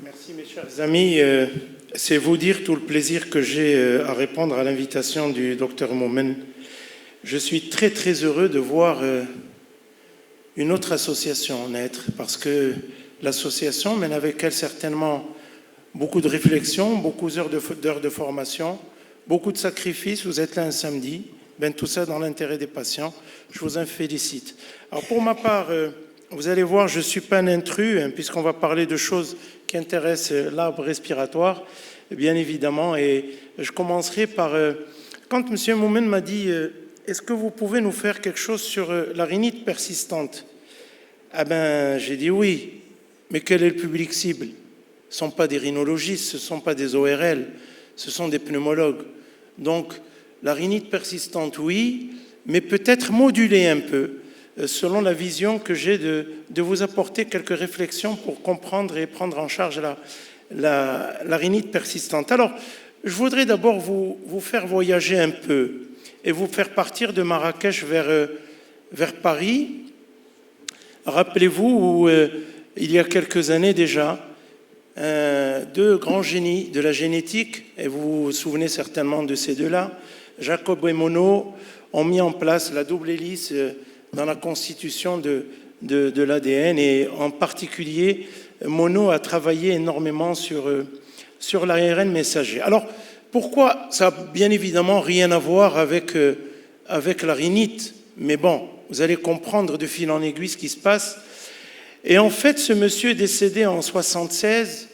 Merci mes chers amis. C'est vous dire tout le plaisir que j'ai à répondre à l'invitation du docteur Moumen. Je suis très très heureux de voir une autre association naître parce que l'association mène avec elle certainement beaucoup de réflexions, beaucoup d'heures de formation, beaucoup de sacrifices. Vous êtes là un samedi, tout ça dans l'intérêt des patients. Je vous en félicite. Alors pour ma part, vous allez voir, je ne suis pas un intrus, puisqu'on va parler de choses qui intéressent l'arbre respiratoire, bien évidemment. Et je commencerai par, quand M. Moumen m'a dit « Est-ce que vous pouvez nous faire quelque chose sur la rhinite persistante ?» J'ai dit oui, mais quel est le public cible? Ce ne sont pas des rhinologistes, ce ne sont pas des ORL, ce sont des pneumologues. Donc, la rhinite persistante, oui, mais peut-être modulée un peu, selon la vision que j'ai de vous apporter quelques réflexions pour comprendre et prendre en charge la rhinite persistante. Alors, je voudrais d'abord vous faire voyager un peu et vous faire partir de Marrakech vers Paris. Rappelez-vous où, il y a quelques années déjà, deux grands génies de la génétique, et vous vous souvenez certainement de ces deux-là, Jacob et Monod, ont mis en place la double hélice dans la constitution de l'ADN, et en particulier, Monod a travaillé énormément sur l'ARN messager. Alors, pourquoi? Ça n'a bien évidemment rien à voir avec la rhinite, mais bon, vous allez comprendre de fil en aiguille ce qui se passe. Et en fait, ce monsieur est décédé en 1976,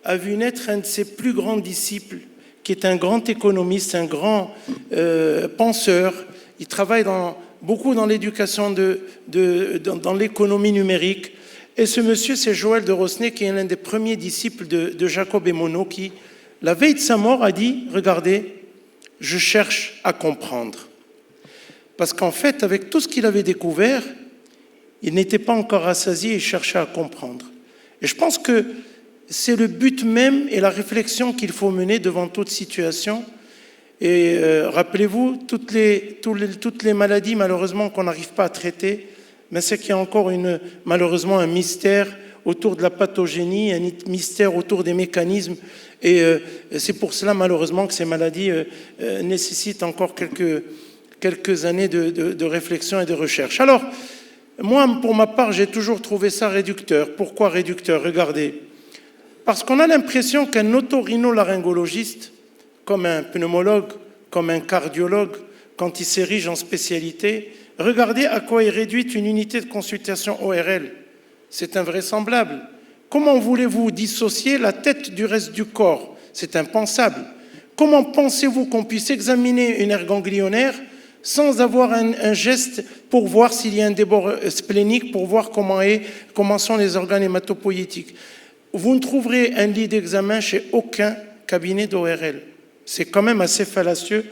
a vu naître un de ses plus grands disciples, qui est un grand économiste, un grand penseur. Il travaille beaucoup dans l'éducation, dans l'économie numérique. Et ce monsieur, c'est Joël de Rosnay, qui est l'un des premiers disciples de Jacob et Monod, qui, la veille de sa mort, a dit « Regardez, je cherche à comprendre ». Parce qu'en fait, avec tout ce qu'il avait découvert, il n'était pas encore rassasié, il cherchait à comprendre. Et je pense que c'est le but même et la réflexion qu'il faut mener devant toute situation. Et rappelez-vous, toutes les maladies, malheureusement, qu'on n'arrive pas à traiter, mais c'est qu'il y a encore malheureusement un mystère autour de la pathogénie, un mystère autour des mécanismes. Et c'est pour cela, malheureusement, que ces maladies nécessitent encore quelques années de réflexion et de recherche. Alors, moi, pour ma part, j'ai toujours trouvé ça réducteur. Pourquoi réducteur? Regardez. Parce qu'on a l'impression qu'un otorhinolaryngologiste, comme un pneumologue, comme un cardiologue, quand il s'érige en spécialité, regardez à quoi est réduite une unité de consultation ORL. C'est invraisemblable. Comment voulez-vous dissocier la tête du reste du corps? C'est impensable. Comment pensez-vous qu'on puisse examiner une aire ganglionnaire sans avoir un geste pour voir s'il y a un débord splénique, pour voir comment sont les organes hématopoïétiques? Vous ne trouverez un lit d'examen chez aucun cabinet d'ORL. C'est quand même assez fallacieux.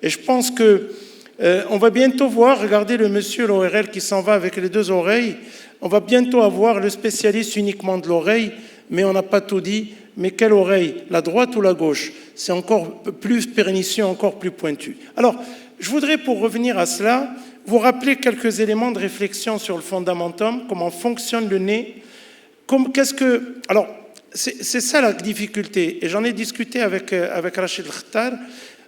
Et je pense que on va bientôt voir, regardez le monsieur l'ORL qui s'en va avec les deux oreilles, on va bientôt avoir le spécialiste uniquement de l'oreille, mais on n'a pas tout dit. Mais quelle oreille? La droite ou la gauche? C'est encore plus pernicieux, encore plus pointu. Alors, je voudrais, pour revenir à cela, vous rappeler quelques éléments de réflexion sur le fondamentum, comment fonctionne le nez. Alors, c'est ça la difficulté. Et j'en ai discuté avec Rachid Khtar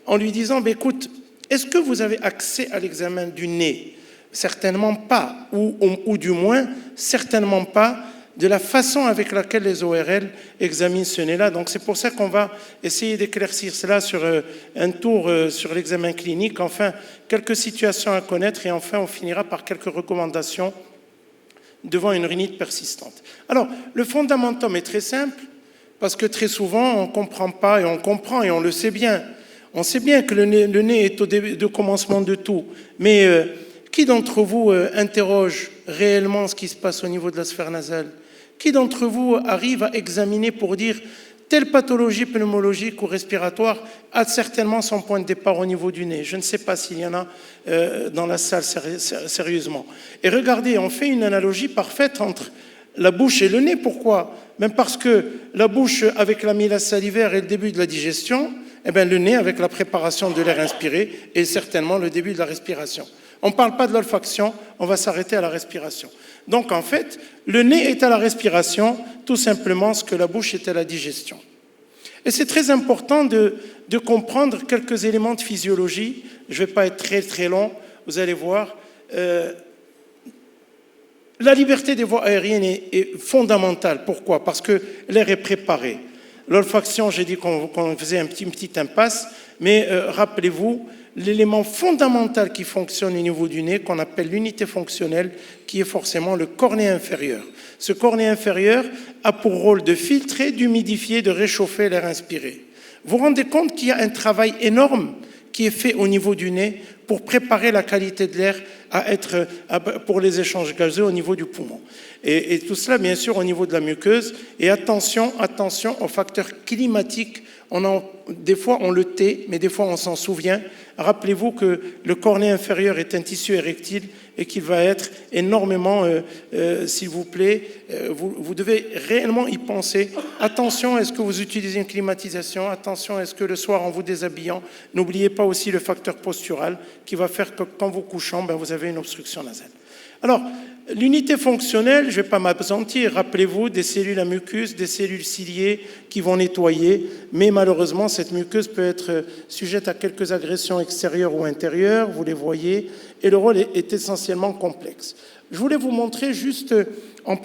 en lui disant, écoute, est-ce que vous avez accès à l'examen du nez? Certainement pas, ou du moins, certainement pas de la façon avec laquelle les ORL examinent ce nez-là. Donc c'est pour ça qu'on va essayer d'éclaircir cela sur un tour sur l'examen clinique, enfin, quelques situations à connaître, et enfin, on finira par quelques recommandations devant une rhinite persistante. Alors, le fondamentum est très simple, parce que très souvent, on ne comprend pas, et on comprend, et on le sait bien. On sait bien que le nez est au commencement de tout, mais qui d'entre vous interroge réellement ce qui se passe au niveau de la sphère nasale? Qui d'entre vous arrive à examiner pour dire telle pathologie pneumologique ou respiratoire a certainement son point de départ au niveau du nez? Je ne sais pas s'il y en a dans la salle sérieusement. Et regardez, on fait une analogie parfaite entre la bouche et le nez. Pourquoi? Même parce que la bouche avec l'amylase salivaire est le début de la digestion, et bien le nez avec la préparation de l'air inspiré est certainement le début de la respiration. On ne parle pas de l'olfaction, on va s'arrêter à la respiration. Donc en fait, le nez est à la respiration, tout simplement ce que la bouche est à la digestion. Et c'est très important de comprendre quelques éléments de physiologie. Je ne vais pas être très très long, vous allez voir. La liberté des voies aériennes est fondamentale. Pourquoi? Parce que l'air est préparé. L'olfaction, j'ai dit qu'on faisait une petite impasse, mais rappelez-vous, l'élément fondamental qui fonctionne au niveau du nez, qu'on appelle l'unité fonctionnelle, qui est forcément le cornée inférieur. Ce cornée inférieur a pour rôle de filtrer, d'humidifier, de réchauffer l'air inspiré. Vous vous rendez compte qu'il y a un travail énorme qui est fait au niveau du nez pour préparer la qualité de l'air pour les échanges gazeux au niveau du poumon. Et tout cela, bien sûr, au niveau de la muqueuse. Et attention aux facteurs climatiques. Des fois, on le tait, mais des fois, on s'en souvient. Rappelez-vous que le cornée inférieur est un tissu érectile et qu'il va être énormément, s'il vous plaît, vous devez réellement y penser. Attention, est-ce que vous utilisez une climatisation? Attention, est-ce que le soir, en vous déshabillant, n'oubliez pas aussi le facteur postural qui va faire que quand vous couchant, vous avez une obstruction nasale. Alors, l'unité fonctionnelle, je ne vais pas m'absentir, rappelez-vous des cellules à mucus, des cellules ciliées qui vont nettoyer, mais malheureusement, cette muqueuse peut être sujette à quelques agressions extérieures ou intérieures, vous les voyez, et le rôle est essentiellement complexe. Je voulais vous montrer juste en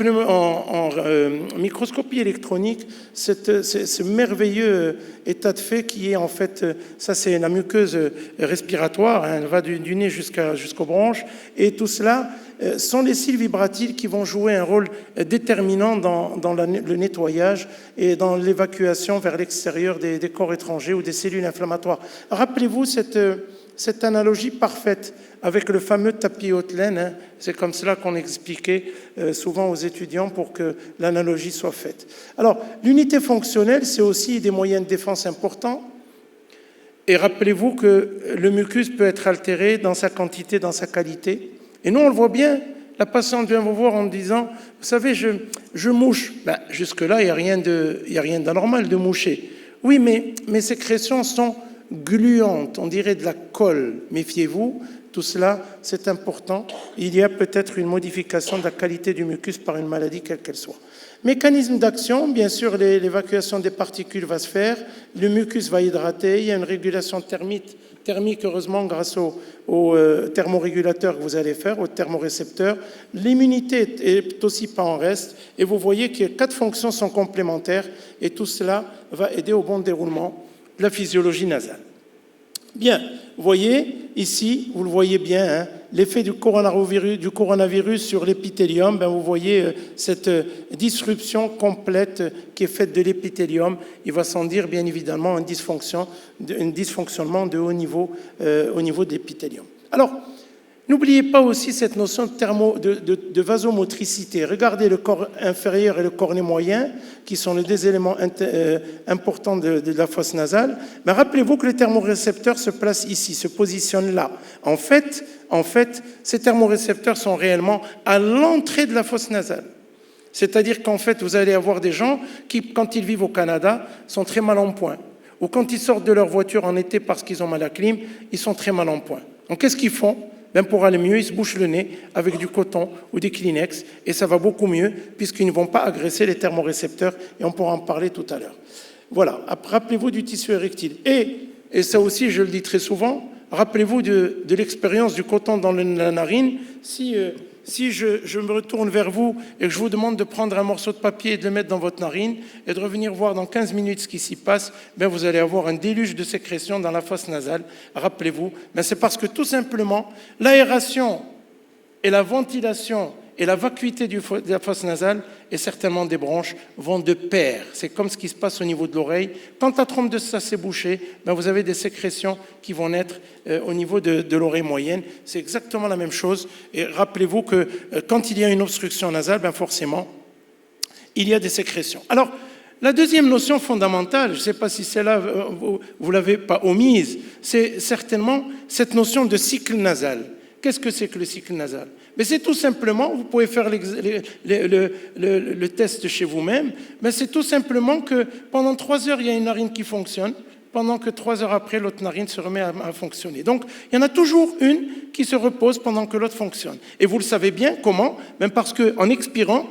microscopie électronique ce merveilleux état de fait qui est en fait, ça c'est la muqueuse respiratoire, elle va du nez jusqu'aux bronches, et tout cela sont les cils vibratiles qui vont jouer un rôle déterminant dans le nettoyage et dans l'évacuation vers l'extérieur des corps étrangers ou des cellules inflammatoires. Rappelez-vous cette analogie parfaite avec le fameux tapis haute laine, c'est comme cela qu'on expliquait souvent aux étudiants pour que l'analogie soit faite. Alors, l'unité fonctionnelle, c'est aussi des moyens de défense importants. Et rappelez-vous que le mucus peut être altéré dans sa quantité, dans sa qualité. Et nous, on le voit bien, la patiente vient vous voir en disant, vous savez, je mouche. Jusque-là, il n'y a rien d'anormal de moucher. Oui, mais mes sécrétions sont gluantes, on dirait de la colle. Méfiez-vous, tout cela, c'est important. Il y a peut-être une modification de la qualité du mucus par une maladie, quelle qu'elle soit. Mécanisme d'action, bien sûr, l'évacuation des particules va se faire, le mucus va hydrater, il y a une régulation thermique, heureusement, grâce au thermorégulateur que vous allez faire, au thermorécepteur. L'immunité est aussi pas en reste, et vous voyez que 4 fonctions sont complémentaires, et tout cela va aider au bon déroulement de la physiologie nasale. Bien, vous voyez ici, vous le voyez bien, l'effet du coronavirus sur l'épithélium, vous voyez cette disruption complète qui est faite de l'épithélium. Il va sans dire, bien évidemment, un dysfonctionnement de haut niveau au niveau de l'épithélium. Alors, n'oubliez pas aussi cette notion de vasomotricité. Regardez le corps inférieur et le cornet moyen, qui sont les deux éléments importants de la fosse nasale. Mais rappelez-vous que le thermorécepteur se place ici, se positionne là. En fait, ces thermorécepteurs sont réellement à l'entrée de la fosse nasale. C'est-à-dire qu'en fait, vous allez avoir des gens qui, quand ils vivent au Canada, sont très mal en point. Ou quand ils sortent de leur voiture en été parce qu'ils ont mal à clim, ils sont très mal en point. Donc, qu'est-ce qu'ils font ? Pour aller mieux, ils se bouchent le nez avec du coton ou des Kleenex et ça va beaucoup mieux puisqu'ils ne vont pas agresser les thermorécepteurs et on pourra en parler tout à l'heure. Voilà, rappelez-vous du tissu érectile. Et ça aussi, je le dis très souvent, rappelez-vous de l'expérience du coton dans la narine. Si je me retourne vers vous et que je vous demande de prendre un morceau de papier et de le mettre dans votre narine et de revenir voir dans 15 minutes ce qui s'y passe, vous allez avoir un déluge de sécrétion dans la fosse nasale. Rappelez-vous, c'est parce que tout simplement, l'aération et la ventilation et la vacuité de la fosse nasale et certainement des bronches vont de pair. C'est comme ce qui se passe au niveau de l'oreille. Quand la trompe de ça s'est bouchée, vous avez des sécrétions qui vont naître au niveau de l'oreille moyenne. C'est exactement la même chose. Et rappelez-vous que quand il y a une obstruction nasale, forcément, il y a des sécrétions. Alors, la deuxième notion fondamentale, je ne sais pas si celle-là, vous ne l'avez pas omise, c'est certainement cette notion de cycle nasal. Qu'est-ce que c'est que le cycle nasal ? C'est tout simplement, vous pouvez faire le test chez vous-même, c'est tout simplement que pendant 3 heures, il y a une narine qui fonctionne, pendant que 3 heures après, l'autre narine se remet à fonctionner. Donc, il y en a toujours une qui se repose pendant que l'autre fonctionne. Et vous le savez bien, comment? Même parce qu'en expirant,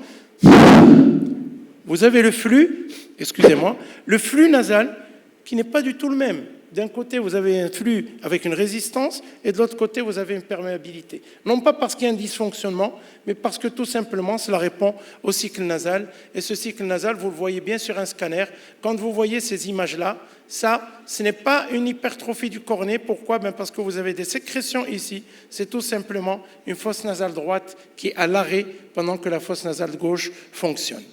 vous avez le flux, excusez-moi, le flux nasal qui n'est pas du tout le même. D'un côté, vous avez un flux avec une résistance et de l'autre côté, vous avez une perméabilité. Non pas parce qu'il y a un dysfonctionnement, mais parce que tout simplement, cela répond au cycle nasal. Et ce cycle nasal, vous le voyez bien sur un scanner. Quand vous voyez ces images-là, ça, ce n'est pas une hypertrophie du cornet. Pourquoi? Parce que vous avez des sécrétions ici. C'est tout simplement une fosse nasale droite qui est à l'arrêt pendant que la fosse nasale gauche fonctionne.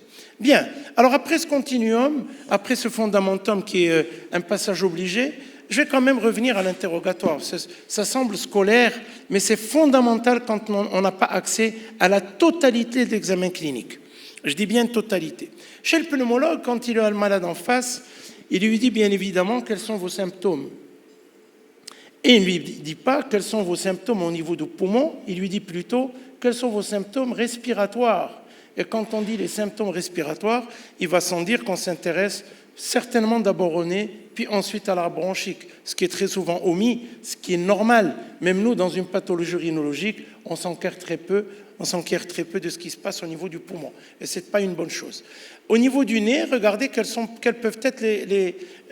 Bien, alors après ce continuum, après ce fondamentum qui est un passage obligé, je vais quand même revenir à l'interrogatoire. Ça semble scolaire, mais c'est fondamental quand on n'a pas accès à la totalité de l'examen clinique. Je dis bien totalité. Chez le pneumologue, quand il a le malade en face, il lui dit bien évidemment quels sont vos symptômes. Et il ne lui dit pas quels sont vos symptômes au niveau du poumon, il lui dit plutôt quels sont vos symptômes respiratoires. Et quand on dit les symptômes respiratoires, il va sans dire qu'on s'intéresse certainement d'abord au nez, puis ensuite à l'arbre bronchique, ce qui est très souvent omis, ce qui est normal. Même nous, dans une pathologie rhinologique, on s'enquiert très peu de ce qui se passe au niveau du poumon. Et ce n'est pas une bonne chose. Au niveau du nez, regardez quels peuvent être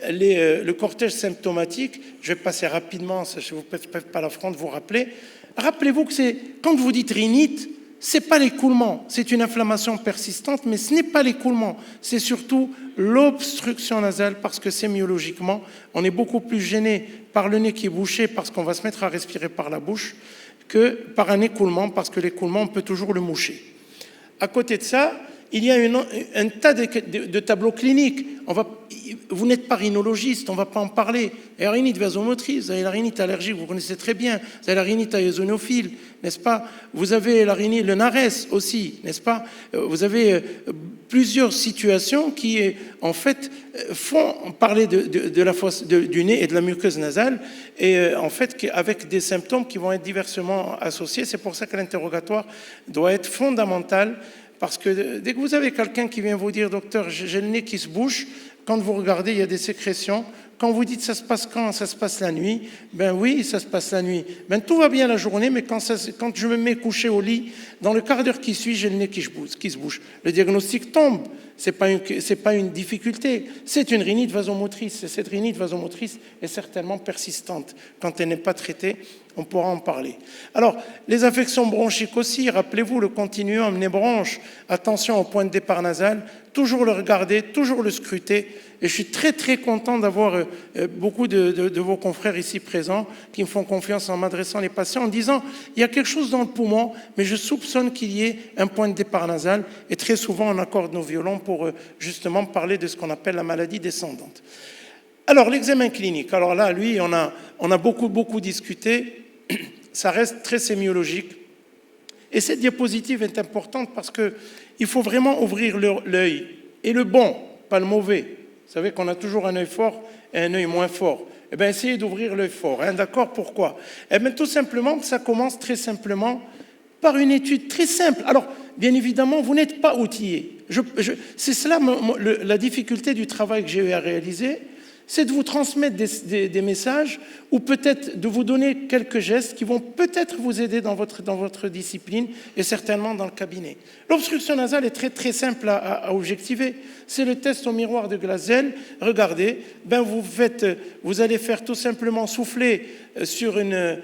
le cortège symptomatique. Je vais passer rapidement, je ne vous fais pas l'affront de vous rappeler. Rappelez-vous que quand vous dites rhinite, ce n'est pas l'écoulement, c'est une inflammation persistante, mais ce n'est pas l'écoulement, c'est surtout l'obstruction nasale parce que sémiologiquement, on est beaucoup plus gêné par le nez qui est bouché parce qu'on va se mettre à respirer par la bouche que par un écoulement parce que l'écoulement, on peut toujours le moucher. À côté de ça, il y a un tas de tableaux cliniques. Vous n'êtes pas rhinologiste, on ne va pas en parler. La rhinite vasomotrice, vous avez la rhinite allergique, vous connaissez très bien. Vous avez la rhinite eosinophile, n'est-ce pas? Vous avez la rhinite, le NARES aussi, n'est-ce pas? Vous avez plusieurs situations qui, en fait, font parler de la fosse du nez et de la muqueuse nasale, et en fait, avec des symptômes qui vont être diversement associés. C'est pour ça que l'interrogatoire doit être fondamental. Parce que dès que vous avez quelqu'un qui vient vous dire « Docteur, j'ai le nez qui se bouche », quand vous regardez, il y a des sécrétions. Quand vous dites « Ça se passe quand ?» Ça se passe la nuit. Ben oui, ça se passe la nuit. Ben tout va bien la journée, mais quand je me mets couché au lit, dans le quart d'heure qui suit, j'ai le nez qui se bouche. Le diagnostic tombe. C'est pas une difficulté. C'est une rhinite vasomotrice. Et cette rhinite vasomotrice est certainement persistante. Quand elle n'est pas traitée, on pourra en parler. Alors, les infections bronchiques aussi, rappelez-vous le continuum nez-bronche, attention au point de départ nasal, toujours le regarder, toujours le scruter. Et je suis très très content d'avoir beaucoup de vos confrères ici présents qui me font confiance en m'adressant les patients en disant il y a quelque chose dans le poumon, mais je soupçonne qu'il y ait un point de départ nasal. Et très souvent on accorde nos violons pour justement parler de ce qu'on appelle la maladie descendante. Alors l'examen clinique, alors là lui on a beaucoup discuté, ça reste très sémiologique. Et cette diapositive est importante parce qu'il faut vraiment ouvrir l'œil, et le bon, pas le mauvais. Vous savez qu'on a toujours un œil fort et un œil moins fort. Eh bien, essayez d'ouvrir l'œil fort. Hein, d'accord? Pourquoi? Eh bien, tout simplement, ça commence très simplement par une étude très simple. Alors, bien évidemment, vous n'êtes pas outillé. C'est cela la difficulté du travail que j'ai eu à réaliser, c'est de vous transmettre des messages ou peut-être de vous donner quelques gestes qui vont peut-être vous aider dans votre discipline et certainement dans le cabinet. L'obstruction nasale est très très simple à objectiver. C'est le test au miroir de Glaszel. Regardez, vous allez faire tout simplement souffler sur un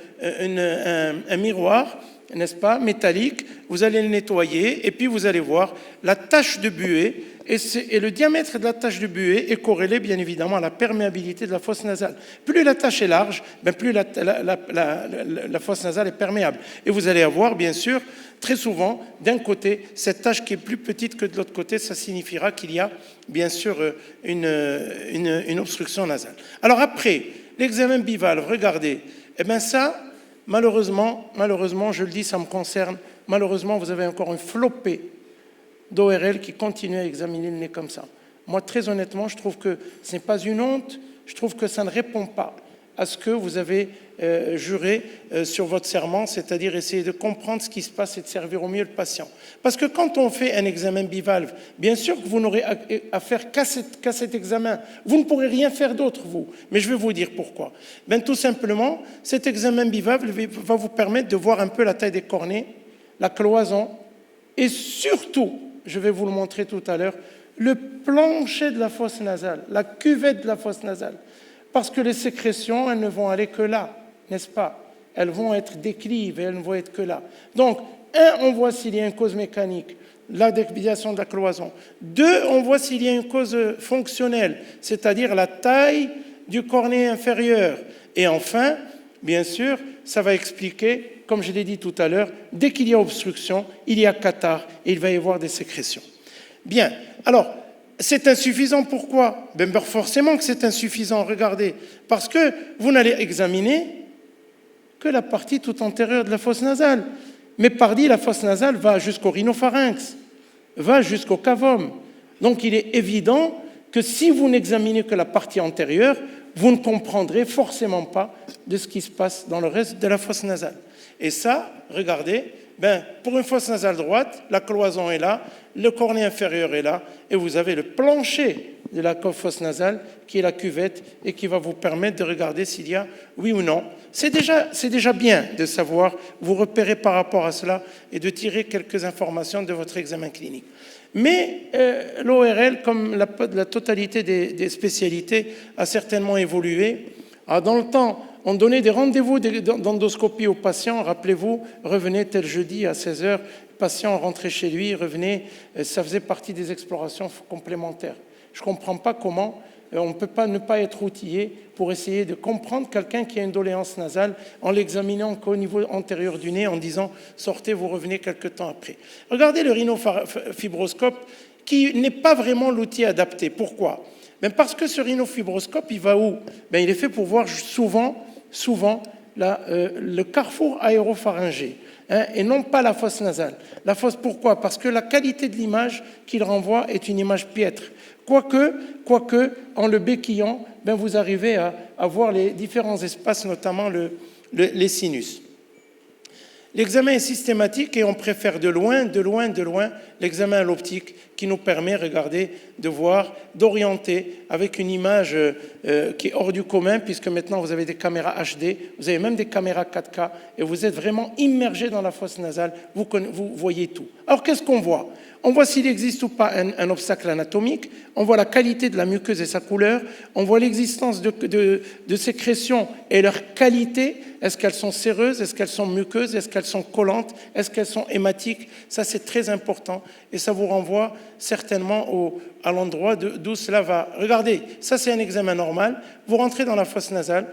miroir, n'est-ce pas, métallique, vous allez le nettoyer et puis vous allez voir la tache de buée et le diamètre de la tache de buée est corrélé bien évidemment à la perméabilité de la fosse nasale. Plus la tache est large, plus la fosse nasale est perméable. Et vous allez avoir bien sûr très souvent d'un côté cette tache qui est plus petite que de l'autre côté, ça signifiera qu'il y a bien sûr une obstruction nasale. Alors après, l'examen bivalve, regardez, eh bien ça, malheureusement, je le dis, ça me concerne, malheureusement, vous avez encore une flopée d'ORL qui continue à examiner le nez comme ça. Moi, très honnêtement, je trouve que ce n'est pas une honte, je trouve que ça ne répond pas à ce que vous avez juré sur votre serment, c'est-à-dire essayer de comprendre ce qui se passe et de servir au mieux le patient. Parce que quand on fait un examen bivalve, bien sûr que vous n'aurez à faire qu'à cet examen. Vous ne pourrez rien faire d'autre, vous. Mais je vais vous dire pourquoi. Ben, tout simplement, cet examen bivalve va vous permettre de voir un peu la taille des cornées, la cloison, et surtout, je vais vous le montrer tout à l'heure, le plancher de la fosse nasale, la cuvette de la fosse nasale. Parce que les sécrétions, elles ne vont aller que là, n'est-ce pas? Elles vont être déclives et elles ne vont être que là. Donc, on voit s'il y a une cause mécanique, la déviation de la cloison. 2, on voit s'il y a une cause fonctionnelle, c'est-à-dire la taille du cornet inférieur. Et enfin, bien sûr, ça va expliquer, comme je l'ai dit tout à l'heure, dès qu'il y a obstruction, il y a cathare et il va y avoir des sécrétions. Bien, alors, c'est insuffisant, pourquoi? Ben forcément que c'est insuffisant, regardez, parce que vous n'allez examiner que la partie tout antérieure de la fosse nasale. Mais pardi, la fosse nasale va jusqu'au rhinopharynx, va jusqu'au cavum. Donc il est évident que si vous n'examinez que la partie antérieure, vous ne comprendrez forcément pas de ce qui se passe dans le reste de la fosse nasale. Et ça, regardez, ben, pour une fosse nasale droite, la cloison est là, le cornet inférieur est là, et vous avez le plancher de la fosse nasale qui est la cuvette et qui va vous permettre de regarder s'il y a oui ou non. C'est déjà bien de savoir, vous repérer par rapport à cela et de tirer quelques informations de votre examen clinique. Mais l'ORL, comme la totalité des spécialités, a certainement évolué. Alors, dans le temps, on donnait des rendez-vous d'endoscopie aux patients. Rappelez-vous, revenez tel jeudi à 16h, patient rentrait chez lui, revenez. Ça faisait partie des explorations complémentaires. Je ne comprends pas comment on ne peut pas ne pas être outillé pour essayer de comprendre quelqu'un qui a une doléance nasale en l'examinant qu'au niveau antérieur du nez en disant « sortez, vous revenez quelque temps après ». Regardez le rhinofibroscope qui n'est pas vraiment l'outil adapté. Pourquoi? Ben parce que ce rhinofibroscope, il va où? Ben il est fait pour voir souvent le carrefour aéropharyngé. Et non pas la fosse nasale. La fosse, pourquoi? Parce que la qualité de l'image qu'il renvoie est une image piètre. Quoique en le béquillant, ben vous arrivez à voir les différents espaces, notamment les sinus. L'examen est systématique et on préfère de loin l'examen à l'optique qui nous permet, regardez, de voir, d'orienter avec une image qui est hors du commun, puisque maintenant vous avez des caméras HD, vous avez même des caméras 4K, et vous êtes vraiment immergé dans la fosse nasale, vous voyez tout. Alors qu'est-ce qu'on voit? On voit s'il existe ou pas un obstacle anatomique, on voit la qualité de la muqueuse et sa couleur, on voit l'existence de sécrétions et leur qualité. Est-ce qu'elles sont séreuses? Est-ce qu'elles sont muqueuses? Est-ce qu'elles sont collantes? Est-ce qu'elles sont hématiques? Ça, c'est très important et ça vous renvoie certainement à l'endroit d'où cela va. Regardez, ça, c'est un examen normal. Vous rentrez dans la fosse nasale.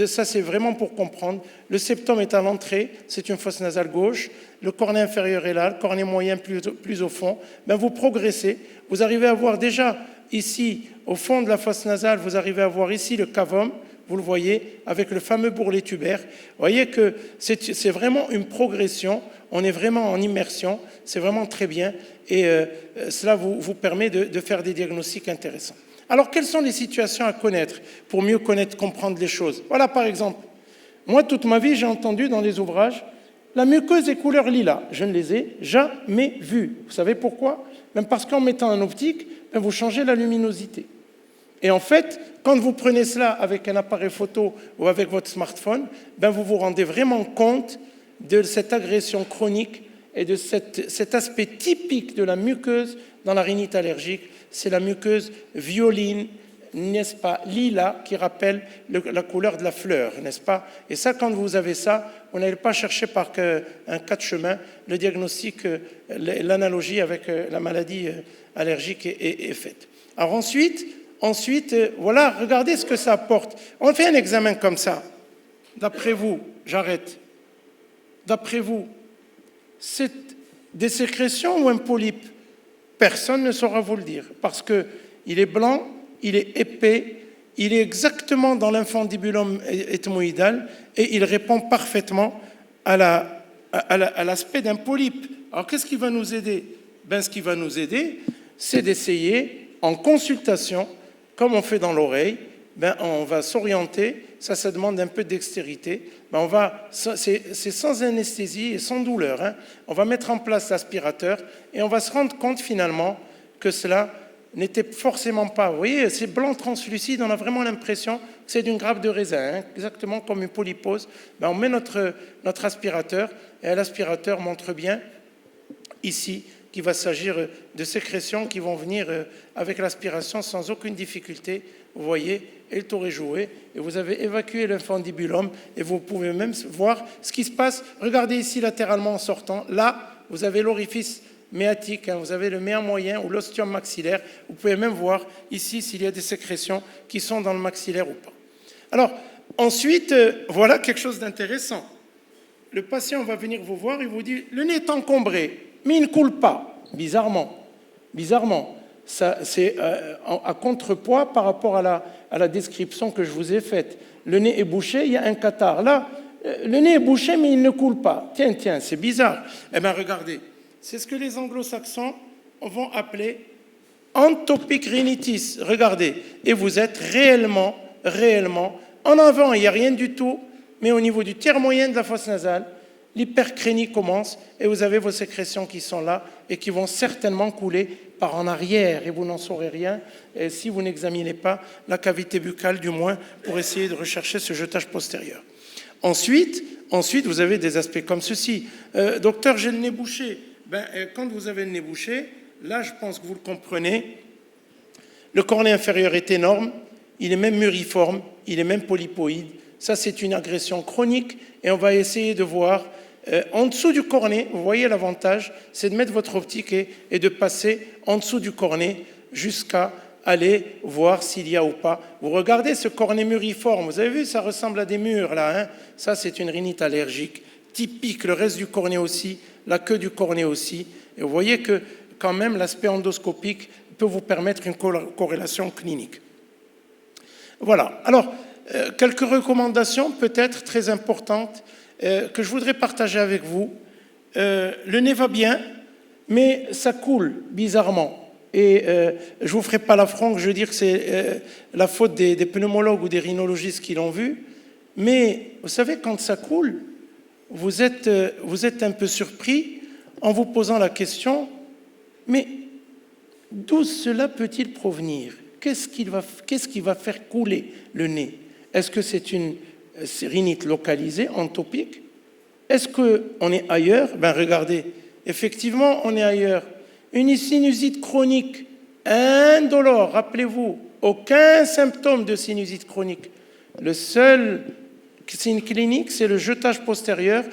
Ça, c'est vraiment pour comprendre. Le septum est à l'entrée, c'est une fosse nasale gauche. Le cornet inférieur est là, le cornet moyen plus au fond. Ben, vous progressez. Vous arrivez à voir déjà ici, au fond de la fosse nasale, vous arrivez à voir ici le cavum. Vous le voyez, avec le fameux bourrelet tubaire. Vous voyez que c'est vraiment une progression. On est vraiment en immersion. C'est vraiment très bien. Et cela vous permet de faire des diagnostics intéressants. Alors, quelles sont les situations à connaître pour mieux comprendre les choses? Voilà, par exemple, moi, toute ma vie, j'ai entendu dans les ouvrages, la muqueuse est couleur lilas. Je ne les ai jamais vues. Vous savez pourquoi? Même parce qu'en mettant un optique, vous changez la luminosité. Et en fait, quand vous prenez cela avec un appareil photo ou avec votre smartphone, vous vous rendez vraiment compte de cette agression chronique et de cet aspect typique de la muqueuse dans la rhinite allergique. C'est la muqueuse violine, n'est-ce pas, lilas, qui rappelle la couleur de la fleur, n'est-ce pas? Et ça, quand vous avez ça, on n'allez pas chercher par un quatre chemins. Le diagnostic, l'analogie avec la maladie allergique est faite. Alors ensuite, voilà, regardez ce que ça apporte. On fait un examen comme ça. D'après vous, j'arrête. D'après vous, c'est des sécrétions ou un polype? Personne ne saura vous le dire, parce qu'il est blanc, il est épais, il est exactement dans l'infundibulum ethmoïdal et il répond parfaitement à l'aspect d'un polype. Alors, qu'est-ce qui va nous aider? Ce qui va nous aider, c'est d'essayer, en consultation, comme on fait dans l'oreille, ben, on va s'orienter, ça demande un peu de dextérité, ben, c'est sans anesthésie et sans douleur, hein. On va mettre en place l'aspirateur et on va se rendre compte finalement que cela n'était forcément pas, vous voyez, c'est blanc translucide, on a vraiment l'impression que c'est d'une grappe de raisin, hein, exactement comme une polypose. Ben, on met notre aspirateur, et l'aspirateur montre bien, ici, qu'il va s'agir de sécrétions qui vont venir avec l'aspiration sans aucune difficulté, vous voyez, et le tour est joué, et vous avez évacué l'infundibulum, et vous pouvez même voir ce qui se passe. Regardez ici latéralement en sortant, là, vous avez l'orifice méatique, hein, vous avez le méa moyen ou l'ostium maxillaire. Vous pouvez même voir ici s'il y a des sécrétions qui sont dans le maxillaire ou pas. Alors, ensuite, voilà quelque chose d'intéressant. Le patient va venir vous voir, il vous dit « le nez est encombré, mais il ne coule pas ». Bizarrement. Ça, c'est à contrepoids par rapport à la description que je vous ai faite. Le nez est bouché, il y a un cathare. Là, le nez est bouché, mais il ne coule pas. Tiens, c'est bizarre. Eh bien, regardez. C'est ce que les anglo-saxons vont appeler entopic rhinitis. Regardez. Et vous êtes réellement, en avant, il n'y a rien du tout, mais au niveau du tiers moyen de la fosse nasale, l'hypercrénie commence et vous avez vos sécrétions qui sont là et qui vont certainement couler par en arrière et vous n'en saurez rien si vous n'examinez pas la cavité buccale du moins pour essayer de rechercher ce jetage postérieur. Ensuite, vous avez des aspects comme ceci. Docteur, j'ai le nez bouché. Ben, quand vous avez le nez bouché, là, je pense que vous le comprenez, le cornet inférieur est énorme, il est même muriforme, il est même polypoïde. Ça, c'est une agression chronique et on va essayer de voir en dessous du cornet. Vous voyez l'avantage, c'est de mettre votre optique et de passer en dessous du cornet jusqu'à aller voir s'il y a ou pas. Vous regardez ce cornet muriforme, vous avez vu, ça ressemble à des murs là, hein. Ça, c'est une rhinite allergique typique, le reste du cornet aussi, la queue du cornet aussi. Et vous voyez que quand même l'aspect endoscopique peut vous permettre une corrélation clinique. Voilà. Alors, quelques recommandations peut-être très importantes que je voudrais partager avec vous. Le nez va bien, mais ça coule bizarrement. Et je ne vous ferai pas l'affront que je veux dire que c'est la faute des pneumologues ou des rhinologistes qui l'ont vu. Mais vous savez, quand ça coule, vous êtes un peu surpris en vous posant la question, mais d'où cela peut-il provenir ? Qu'est-ce qui va faire couler le nez ? Est-ce que c'est une rhinite localisée, entopique ? Est-ce qu'on est ailleurs ? Ben regardez, effectivement, on est ailleurs. Une sinusite chronique, indolore, rappelez-vous, aucun symptôme de sinusite chronique. Le seul signe clinique, c'est le jetage postérieur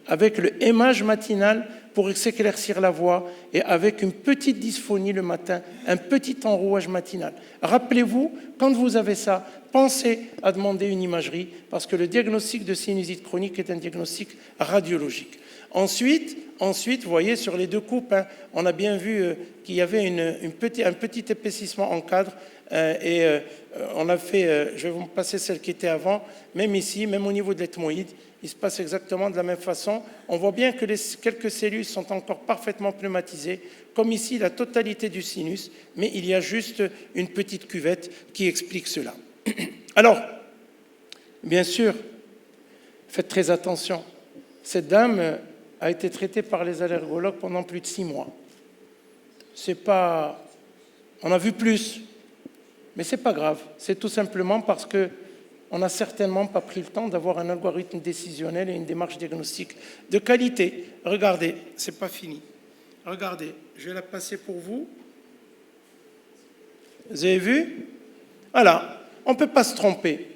avec le hémage matinal pour s'éclaircir la voix et avec une petite dysphonie le matin, un petit enrouage matinal. Rappelez-vous, quand vous avez ça, pensez à demander une imagerie parce que le diagnostic de sinusite chronique est un diagnostic radiologique. Ensuite, vous voyez, sur les deux coupes, hein, on a bien vu qu'il y avait un petit épaississement en cadre on a fait, je vais vous passer celle qui était avant, même ici, même au niveau de l'ethmoïde, il se passe exactement de la même façon. On voit bien que quelques cellules sont encore parfaitement pneumatisées, comme ici la totalité du sinus, mais il y a juste une petite cuvette qui explique cela. Alors, bien sûr, faites très attention. Cette dame a été traitée par les allergologues pendant plus de 6 mois. C'est pas... On a vu plus, mais c'est pas grave. C'est tout simplement parce qu'on n'a certainement pas pris le temps d'avoir un algorithme décisionnel et une démarche diagnostique de qualité. Regardez, c'est pas fini. Regardez, je vais la passer pour vous. Vous avez vu ? Voilà, on ne peut pas se tromper.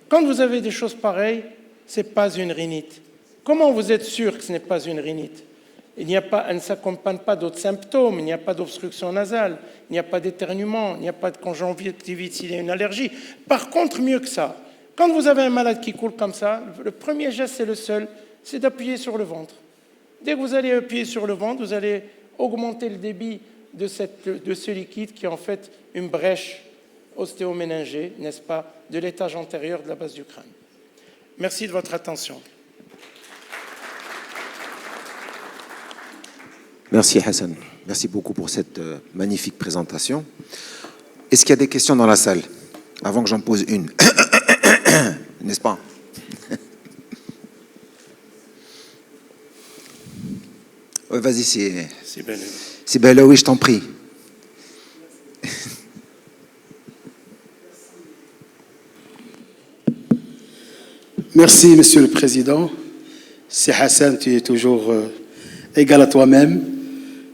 Quand vous avez des choses pareilles, ce n'est pas une rhinite. Comment vous êtes sûr que ce n'est pas une rhinite ? Elle ne s'accompagne pas d'autres symptômes, il n'y a pas d'obstruction nasale, il n'y a pas d'éternuement, il n'y a pas de conjonctivite s'il y a une allergie. Par contre, mieux que ça, quand vous avez un malade qui coule comme ça, le premier geste, c'est le seul, c'est d'appuyer sur le ventre. Dès que vous allez appuyer sur le ventre, vous allez augmenter le débit de ce liquide qui est en fait une brèche ostéoméningée, n'est-ce pas, de l'étage antérieur de la base du crâne. Merci de votre attention. Merci Hassan, merci beaucoup pour cette magnifique présentation. Est-ce qu'il y a des questions dans la salle? Avant que j'en pose une. N'est-ce pas? Ouais, vas-y, c'est belle, oui, je t'en prie. Merci, Monsieur le Président. C'est Hassan, tu es toujours égal à toi-même.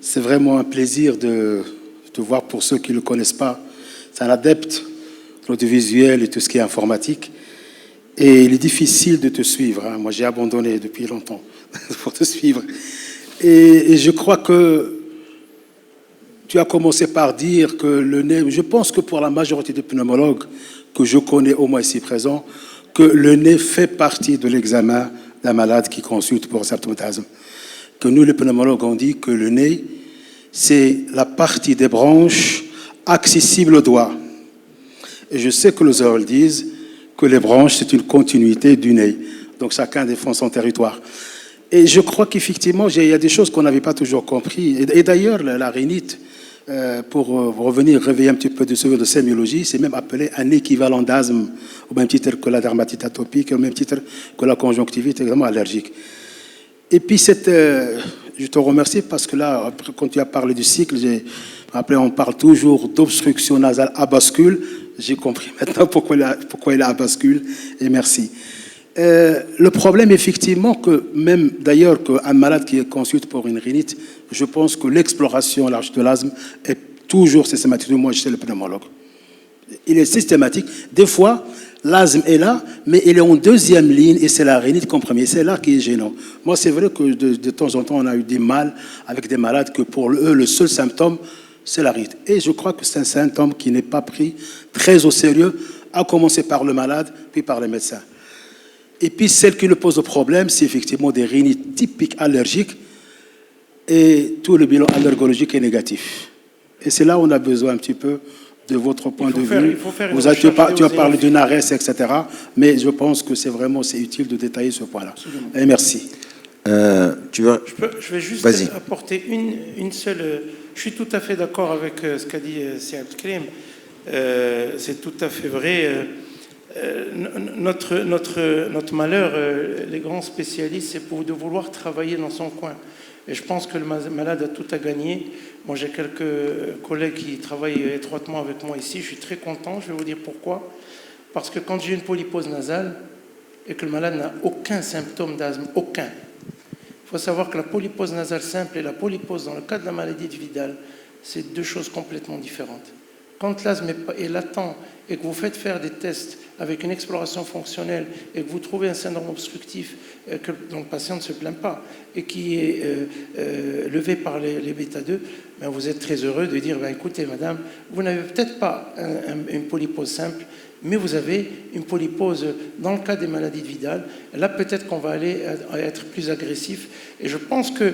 C'est vraiment un plaisir de te voir. Pour ceux qui ne le connaissent pas, c'est un adepte de l'audiovisuel et tout ce qui est informatique. Et il est difficile de te suivre. Hein. Moi, j'ai abandonné depuis longtemps pour te suivre. Et je crois que tu as commencé par dire que le nez, je pense que pour la majorité des pneumologues que je connais au moins ici présents, que le nez fait partie de l'examen d'un malade qui consulte pour un symptôme d'asthme. Que nous, les pneumologues, on dit que le nez, c'est la partie des branches accessible au doigt. Et je sais que les orales disent que les branches, c'est une continuité du nez. Donc chacun défend son territoire. Et je crois qu'effectivement, il y a des choses qu'on n'avait pas toujours compris. Et d'ailleurs, la rhinite, pour revenir, réveiller un petit peu de de sémiologie, c'est même appelé un équivalent d'asthme, au même titre que la dermatite atopique, au même titre que la conjonctivite également allergique. Et puis, je te remercie parce que là, après, quand tu as parlé du cycle, après on parle toujours d'obstruction nasale à bascule. J'ai compris maintenant pourquoi il est à bascule, et merci. Le problème, effectivement, que même d'ailleurs qu'un malade qui consulte pour une rhinite, je pense que l'exploration large de l'asthme est toujours systématique. Moi, je suis le pneumologue. Il est systématique. Des fois, l'asthme est là, mais il est en deuxième ligne et c'est la rhinite comme premier. C'est là qui est gênant. Moi, c'est vrai que de temps en temps, on a eu des mal avec des malades que pour eux, le seul symptôme, c'est la rhinite. Et je crois que c'est un symptôme qui n'est pas pris très au sérieux, à commencer par le malade, puis par les médecins. Et puis, celle qui nous pose le problème, c'est effectivement des rhinites typiques allergiques et tout le bilan allergologique est négatif. Et c'est là où on a besoin un petit peu de votre point de vue. Tu as parlé d'une ARES, etc. Mais je pense que c'est utile de détailler ce point-là. Et merci. Je vais juste apporter une seule... Je suis tout à fait d'accord avec ce qu'a dit Siad Krim. C'est tout à fait vrai. Notre malheur, les grands spécialistes, c'est de vouloir travailler dans son coin. Et je pense que le malade a tout à gagner. Moi, j'ai quelques collègues qui travaillent étroitement avec moi ici. Je suis très content, je vais vous dire pourquoi. Parce que quand j'ai une polypose nasale et que le malade n'a aucun symptôme d'asthme, aucun, il faut savoir que la polypose nasale simple et la polypose dans le cas de la maladie de Vidal, c'est deux choses complètement différentes. Quand l'asthme est latent et que vous faites faire des tests avec une exploration fonctionnelle et que vous trouvez un syndrome obstructif dont le patient ne se plaint pas et qui est levé par les bêta-2, ben vous êtes très heureux de dire écoutez madame, vous n'avez peut-être pas une polypose simple, mais vous avez une polypose dans le cas des maladies de Vidal. Là, peut-être qu'on va aller être plus agressif. Et je pense que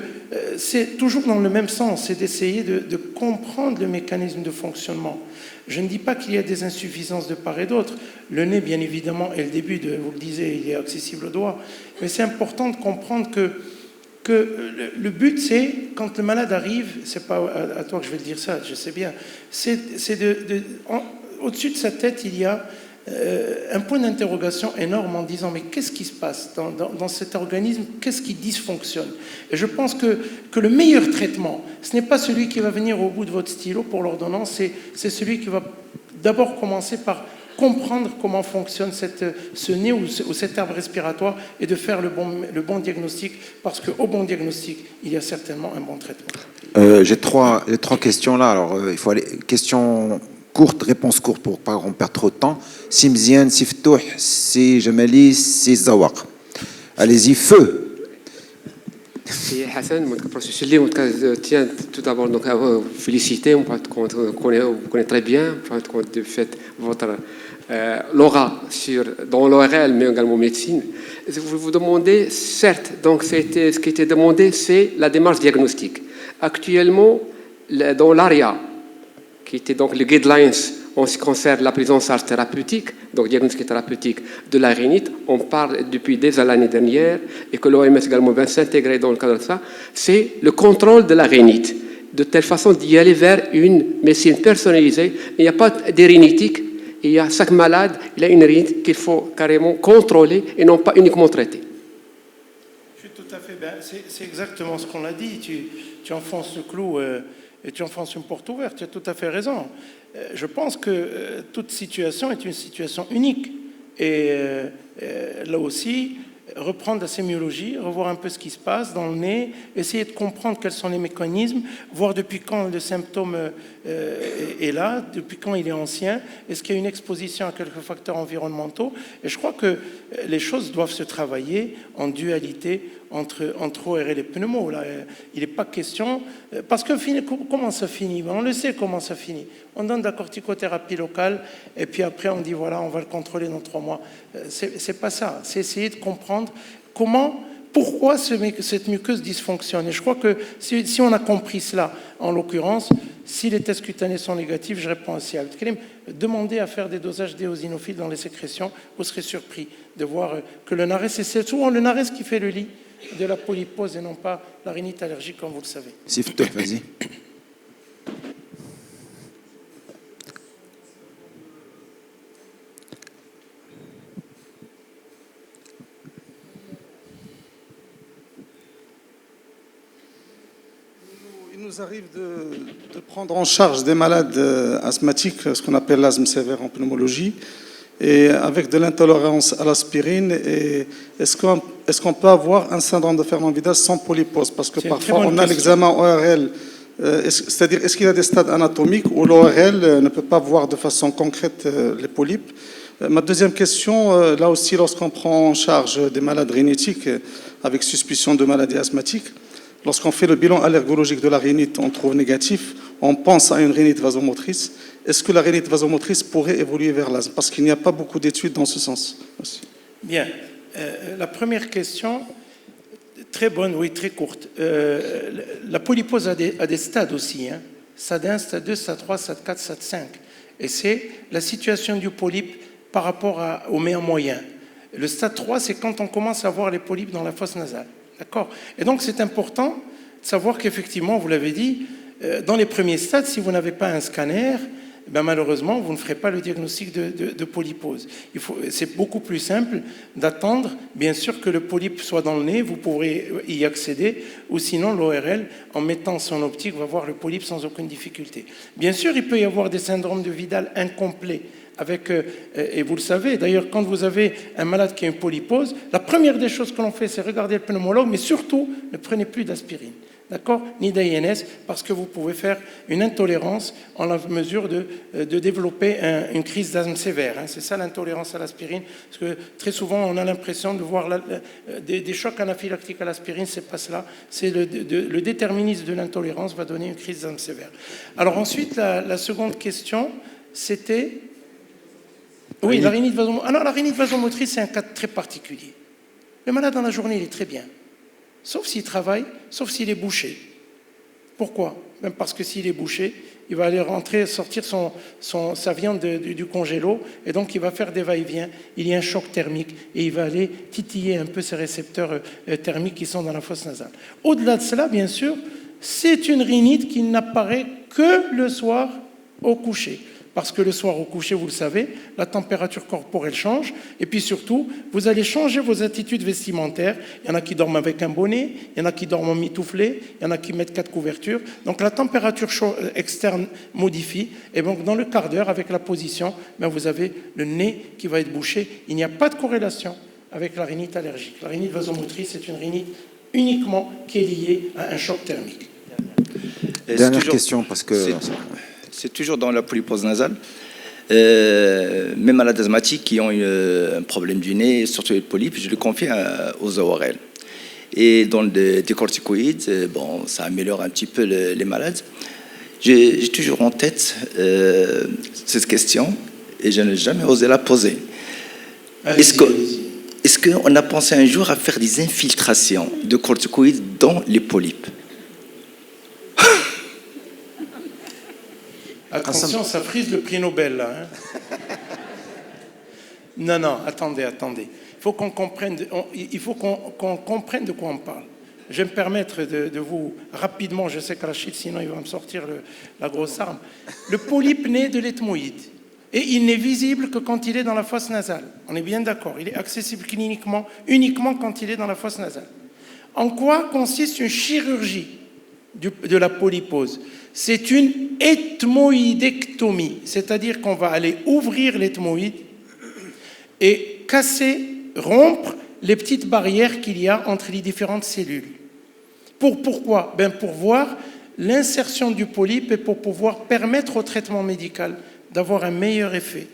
c'est toujours dans le même sens, c'est d'essayer de comprendre le mécanisme de fonctionnement. Je ne dis pas qu'il y a des insuffisances de part et d'autre. Le nez, bien évidemment, est le début, vous le disiez, il est accessible au doigt. Mais c'est important de comprendre que le but, c'est, quand le malade arrive, c'est pas à toi que je vais le dire ça, je sais bien, c'est au-dessus de sa tête, il y a un point d'interrogation énorme en disant mais qu'est-ce qui se passe dans cet organisme, qu'est-ce qui dysfonctionne? Et je pense que le meilleur traitement, ce n'est pas celui qui va venir au bout de votre stylo pour l'ordonnance, c'est celui qui va d'abord commencer par comprendre comment fonctionne ce nez ou cet arbre respiratoire et de faire le bon diagnostic, parce qu'au bon diagnostic, il y a certainement un bon traitement. J'ai trois questions là, alors il faut aller... Question courte, réponse courte pour pas qu'on perde trop de temps. Si Mziane, si Ftouh, si Jamali, si Zawaq. Allez-y, feu. C'est Hassan, je tiens tout d'abord à vous féliciter, on connaît très bien, de fait, votre l'aura dans l'ORL, mais également médecine. Je vous demandez, certes, donc ce qui était demandé, c'est la démarche diagnostique. Actuellement, dans l'ARIA, qui était donc les guidelines en ce qui concerne la prise en charge thérapeutique, donc diagnostic thérapeutique de la rhinite, on parle depuis dès l'année dernière, et que l'OMS également va s'intégrer dans le cadre de ça, c'est le contrôle de la rhinite. de telle façon d'y aller vers une médecine personnalisée. Il n'y a pas des rhinitiques. Il y a chaque malade, il a une rhinite qu'il faut carrément contrôler et non pas uniquement traiter. Je suis tout à fait bien. C'est exactement ce qu'on a dit. Tu enfonces le clou et tu enfonces une porte ouverte. Tu as tout à fait raison. Je pense que toute situation est une situation unique. Et là aussi, reprendre la sémiologie, revoir un peu ce qui se passe dans le nez, essayer de comprendre quels sont les mécanismes, voir depuis quand le symptôme est là, depuis quand il est ancien, est-ce qu'il y a une exposition à quelques facteurs environnementaux. Et je crois que les choses doivent se travailler en dualité entre ORL et pneumo. Là, il n'est pas question... Parce que comment ça finit? On le sait comment ça finit. On donne de la corticothérapie locale et puis après on dit voilà, on va le contrôler dans 3 mois. C'est pas ça. C'est essayer de comprendre pourquoi cette muqueuse dysfonctionne. Et je crois que si on a compris cela, en l'occurrence, si les tests cutanés sont négatifs, je réponds aussi à Abdelkrim, demandez à faire des dosages d'éosinophiles dans les sécrétions, vous serez surpris de voir que le NARES, c'est souvent le NARES qui fait le lit de la polypose et non pas la rhinite allergique, comme vous le savez. Siftouh, vas-y. Il nous arrive de prendre en charge des malades asthmatiques, ce qu'on appelle l'asthme sévère en pneumologie, et avec de l'intolérance à l'aspirine. Est-ce qu'on peut avoir un syndrome de Fernand-Vidal sans polypose? Parce que parfois, on a l'examen ORL. C'est-à-dire, est-ce qu'il y a des stades anatomiques où l'ORL ne peut pas voir de façon concrète les polypes? Ma deuxième question, là aussi, lorsqu'on prend en charge des malades rhinitiques avec suspicion de maladie asthmatique, lorsqu'on fait le bilan allergologique de la rhinite, on trouve négatif, on pense à une rhinite vasomotrice. Est-ce que la rhinite vasomotrice pourrait évoluer vers l'asthme? Parce qu'il n'y a pas beaucoup d'études dans ce sens. Merci. Bien. La première question, très bonne, oui, très courte. La polypose a des stades aussi. Hein. Stade 1, stade 2, stade 3, stade 4, stade 5. Et c'est la situation du polype par rapport au méa moyen. Le stade 3, c'est quand on commence à voir les polypes dans la fosse nasale. D'accord? Et donc, c'est important de savoir qu'effectivement, vous l'avez dit, dans les premiers stades, si vous n'avez pas un scanner, ben malheureusement, vous ne ferez pas le diagnostic de polypose. C'est beaucoup plus simple d'attendre, bien sûr, que le polype soit dans le nez, vous pourrez y accéder, ou sinon l'ORL, en mettant son optique, va voir le polype sans aucune difficulté. Bien sûr, il peut y avoir des syndromes de Vidal incomplets, et vous le savez, d'ailleurs, quand vous avez un malade qui a une polypose, la première des choses que l'on fait, c'est regarder le pneumologue, mais surtout, ne prenez plus d'aspirine. D'accord? Ni d'AINS, parce que vous pouvez faire une intolérance en la mesure de développer une crise d'asthme sévère. Hein. C'est ça l'intolérance à l'aspirine, parce que très souvent on a l'impression de voir des chocs anaphylactiques à l'aspirine, c'est pas cela. C'est le déterminisme de l'intolérance va donner une crise d'asthme sévère. Alors ensuite, la seconde question, c'était... Oui, la rhinite vasomotrice. Alors la rhinite vasomotrice, c'est un cas très particulier. Le malade dans la journée, il est très bien. Sauf s'il travaille, sauf s'il est bouché. Pourquoi? Même parce que s'il est bouché, il va aller sortir sa viande du congélo, et donc il va faire des va-et-vient. Il y a un choc thermique, et il va aller titiller un peu ces récepteurs thermiques qui sont dans la fosse nasale. Au-delà de cela, bien sûr, c'est une rhinite qui n'apparaît que le soir au coucher. Parce que le soir au coucher, vous le savez, la température corporelle change. Et puis surtout, vous allez changer vos attitudes vestimentaires. Il y en a qui dorment avec un bonnet, il y en a qui dorment en mitouflé, il y en a qui mettent 4 couvertures. Donc la température externe modifie. Et donc dans le quart d'heure, avec la position, ben, vous avez le nez qui va être bouché. Il n'y a pas de corrélation avec la rhinite allergique. La rhinite vasomotrice, c'est une rhinite uniquement qui est liée à un choc thermique. Dernière question, parce que... C'est toujours dans la polypose nasale. Mes malades asthmatiques qui ont un problème du nez, surtout les polypes, je les confie aux ORL. Et dans des corticoïdes, bon, ça améliore un petit peu les malades. J'ai toujours en tête cette question et je n'ai jamais osé la poser. Est-ce qu'on a pensé un jour à faire des infiltrations de corticoïdes dans les polypes? Attention, ça frise le prix Nobel, là. Hein. Non, attendez. Il faut qu'on comprenne de quoi on parle. je vais me permettre de vous, rapidement, je sais que Rachid, sinon il va me sortir la grosse arme. Le polype naît de l'ethmoïde. Et il n'est visible que quand il est dans la fosse nasale. On est bien d'accord. Il est accessible cliniquement uniquement quand il est dans la fosse nasale. En quoi consiste une chirurgie de la polypose? C'est une ethmoïdectomie, c'est-à-dire qu'on va aller ouvrir l'ethmoïde et casser, rompre les petites barrières qu'il y a entre les différentes cellules. Pourquoi? Pour voir l'insertion du polype et pour pouvoir permettre au traitement médical d'avoir un meilleur effet.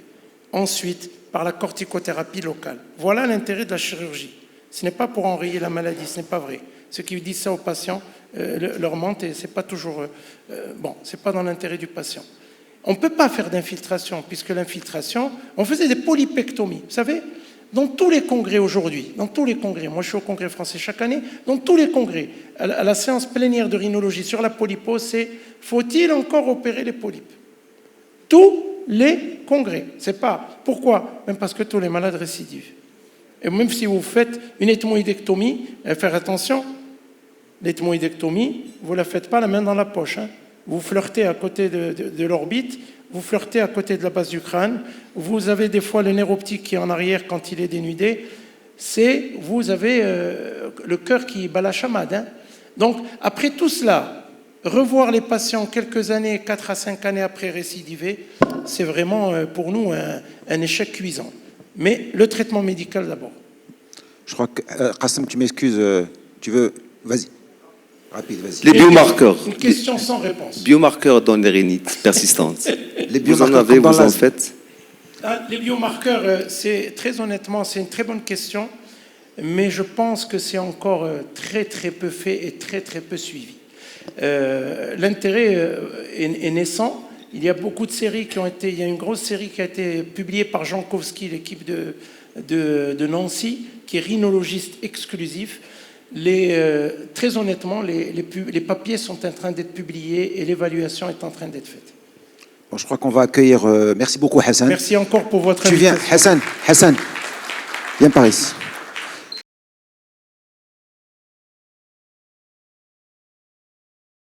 Ensuite, par la corticothérapie locale. Voilà l'intérêt de la chirurgie. Ce n'est pas pour enrayer la maladie, ce n'est pas vrai. Ceux qui disent ça aux patients leur mentent et ce n'est pas toujours... c'est pas dans l'intérêt du patient. On ne peut pas faire d'infiltration, puisque l'infiltration... On faisait des polypectomies, vous savez. Dans tous les congrès aujourd'hui, dans tous les congrès, moi je suis au congrès français chaque année, dans tous les congrès, à la séance plénière de rhinologie sur la polypose, c'est « faut-il encore opérer les polypes ?» Tous les congrès. C'est pas. Pourquoi? Même parce que tous les malades récidivent. Et même si vous faites une ethmoïdectomie, faire attention, l'ethmoïdectomie, vous ne la faites pas la main dans la poche. Hein. Vous flirtez à côté de l'orbite, vous flirtez à côté de la base du crâne, vous avez des fois le nerf optique qui est en arrière quand il est dénudé, vous avez le cœur qui bat la chamade. Hein. Donc, après tout cela, revoir les patients quelques années, 4 à 5 années après récidiver, c'est vraiment pour nous un échec cuisant. Mais le traitement médical d'abord. Je crois que, Qassem, tu m'excuses, tu veux... Vas-y, rapide, vas-y. Les biomarqueurs. Une question sans réponse. Biomarqueurs dans les rhinites persistantes. Les Vous en biomarqueurs avez, comme dans vous en l'asthme. faites? Les biomarqueurs, c'est très honnêtement, c'est une très bonne question, mais je pense que c'est encore très très peu fait et très très peu suivi. L'intérêt est naissant. Il y a beaucoup de séries qui ont été... Il y a une grosse série qui a été publiée par Jankowski, l'équipe de Nancy, qui est rhinologiste exclusif. Très honnêtement, les papiers sont en train d'être publiés et l'évaluation est en train d'être faite. Bon, je crois qu'on va accueillir... merci beaucoup, Hassan. Merci encore pour votre Tu viens, invitation. Hassan, viens par ici.